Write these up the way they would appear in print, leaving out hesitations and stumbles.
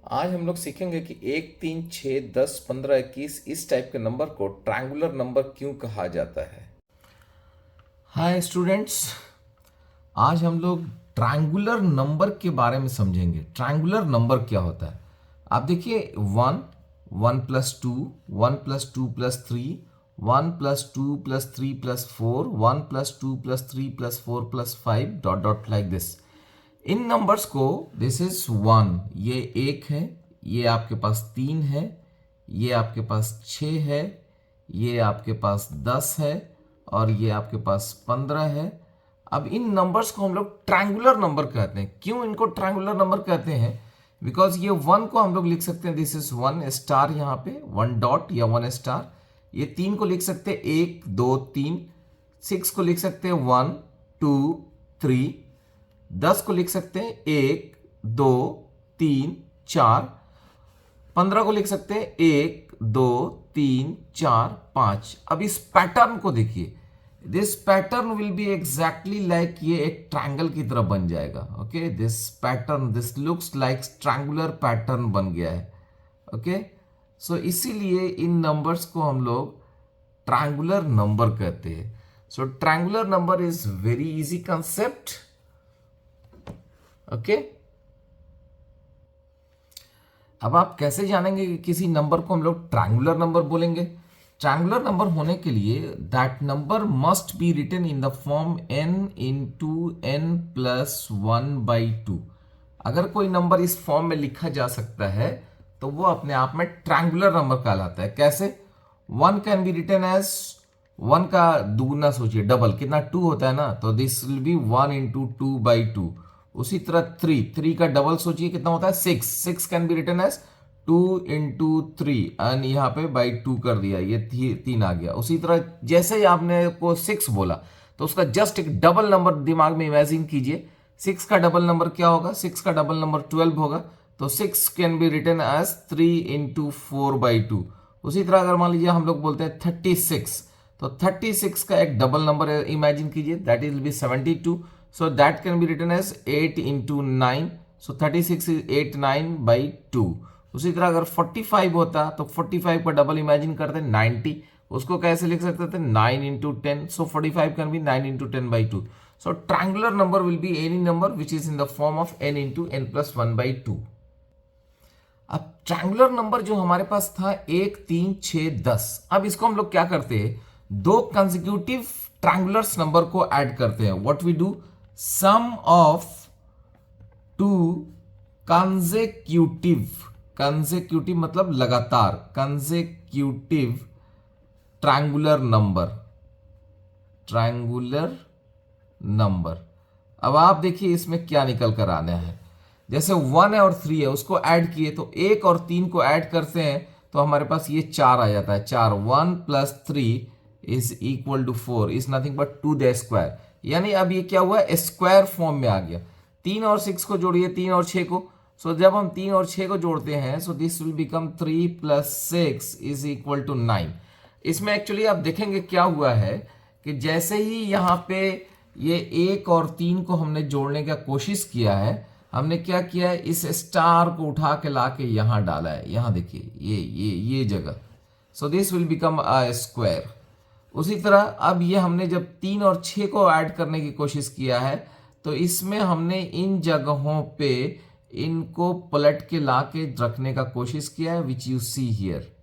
आज हम लोग सीखेंगे कि 1, 3, 6, 10, 15, 21 इस टाइप के नंबर को ट्रायंगुलर नंबर क्यों कहा जाता है। हाय स्टूडेंट्स, आज हम लोग ट्रायंगुलर नंबर के बारे में समझेंगे। ट्रायंगुलर नंबर क्या होता है। आप देखिए 1, 1+2, 1+2+3, 1+2+3+4, 1+2+3+4+5 dot dot like this. In numbers को दिस इज 1, ये 1 है, ये आपके पास 3 है, ये आपके पास 6 है, ये आपके पास 10 है और ये आपके पास 15 है। अब इन नंबर्स को हम लोग ट्रायंगुलर नंबर कहते हैं। क्यों इनको ट्रायंगुलर नंबर कहते हैं? बिकॉज ये 1 को हम लोग लिख सकते हैं, दिस इज 1 स्टार, यहाँ पे 1 डॉट या 1 स्टार। ये 3 को लिख सकते हैं 1, 2, 3। 6 को लिख सकते हैं 1, 2, 3। 10 को लिख सकते हैं 1, 2, 3, 4। 15 को लिख सकते हैं 1, 2, 3, 4, 5। अब इस पैटर्न को देखिए, this pattern will be exactly like, ये एक ट्रायंगल की तरह बन जाएगा। Okay, this pattern, this looks like triangular pattern बन गया है। ओके, सो इसीलिए इन नंबर्स को हम लोग ट्रायंगुलर नंबर कहते हैं। So triangular number is very easy concept. Okay, अब आप कैसे जानेंगे कि किसी नंबर को हम लोग ट्रायंगुलर नंबर बोलेंगे? ट्रायंगुलर नंबर होने के लिए that number must be written in the form n into n plus 1/2। अगर कोई नंबर इस फॉर्म में लिखा जा सकता है तो वो अपने आप में ट्रायंगुलर नंबर कहलाता है। कैसे? 1 कैन बी रिटन एज, 1 का दुगुना सोचिए, डबल कितना, 2 होता है ना, तो दिस विल बी 1 इंटू 2/2। उसी तरह 3 का डबल सोचिए कितना होता है, 6 can be written as 2 into 3 and यहाँ पे बाई 2 कर दिया, ये 3 आ गया। उसी तरह जैसे ही आपने को 6 बोला तो उसका जस्ट एक डबल नंबर दिमाग में इमेजिन कीजिए। 6 का डबल नंबर क्या होगा? 6 का डबल नंबर 12 होगा, तो 6 can be written as 3 into 4/2। उसी तरह अगर मान लीजिए हम लोग बोलते हैं 36, तो 36 का एक डबल नंबर इमेजिन कीजिए, that is be 72। So that can be written as 8 into 9. So 36 is 8, 9/2. उसी तरह अगर 45 होता तो 45 का डबल इमेजिन करते 90, उसको कैसे लिख सकते थे? 9 into 10. So 45 can be 9 into 10/2. So triangular number will be any number which is in the form of n into n plus 1/2. अब ट्रायंगुलर नंबर जो हमारे पास था 1, 3, 6, 10, अब इसको हम लोग क्या करते हैं? दो कंसेक्यूटिव ट्रायंगुलर्स नंबर को ऐड करते हैं। What we do? Sum of two consecutive मतलब लगातार, कंसेक्यूटिव ट्रायंगुलर नंबर। अब आप देखिए इसमें क्या निकल कर आना है। जैसे 1 है और 3 है, उसको ऐड किए तो 1 और 3 को ऐड करते हैं तो हमारे पास ये 4 आ जाता है। 4, 1 + 3 is equal to 4, is nothing but 2 the square. यानी अब ये क्या हुआ? स्क्वायर फॉर्म में आ गया। 3 और 6 को जोड़िए, 3 और 6 को। सो जब हम 3 और 6 को जोड़ते हैं, so this will become 3 + 6 is equal to 9। इसमें एक्चुअली आप देखेंगे क्या हुआ है कि जैसे ही यहाँ पे ये 1 और 3 को हमने जोड़ने का कोशिश किया है, हमने क्या किया है? इस स्टार को उठा के ला के यहाँ डाला है। यहाँ देखिए ये जगह, सो this will become a square. उसी तरह अब ये हमने जब 3 और 6 को ऐड करने की कोशिश किया है तो इसमें हमने इन जगहों पे इनको पलट के ला के रखने का कोशिश किया है, विच यू सी हियर,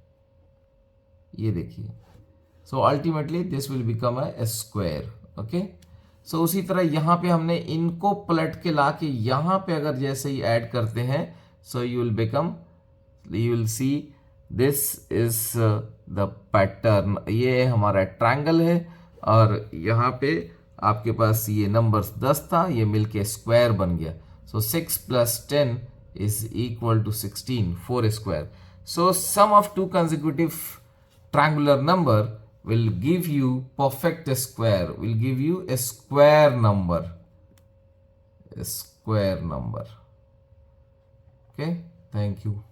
ये देखिए। So ultimately this will become a square. Okay, so उसी तरह यहाँ पे हमने इनको पलट के ला के यहाँ पे अगर जैसे ही ऐड करते हैं, so you will see this is the pattern. ये हमारा ट्रायंगल है और यहाँ पे आपके पास ये नंबर 10 था, ये मिलके स्क्वायर बन गया। So 6 + 10 is equal to 16, 4 square. So sum of two consecutive triangular number will give you perfect square, will give you a square number. Okay, thank you.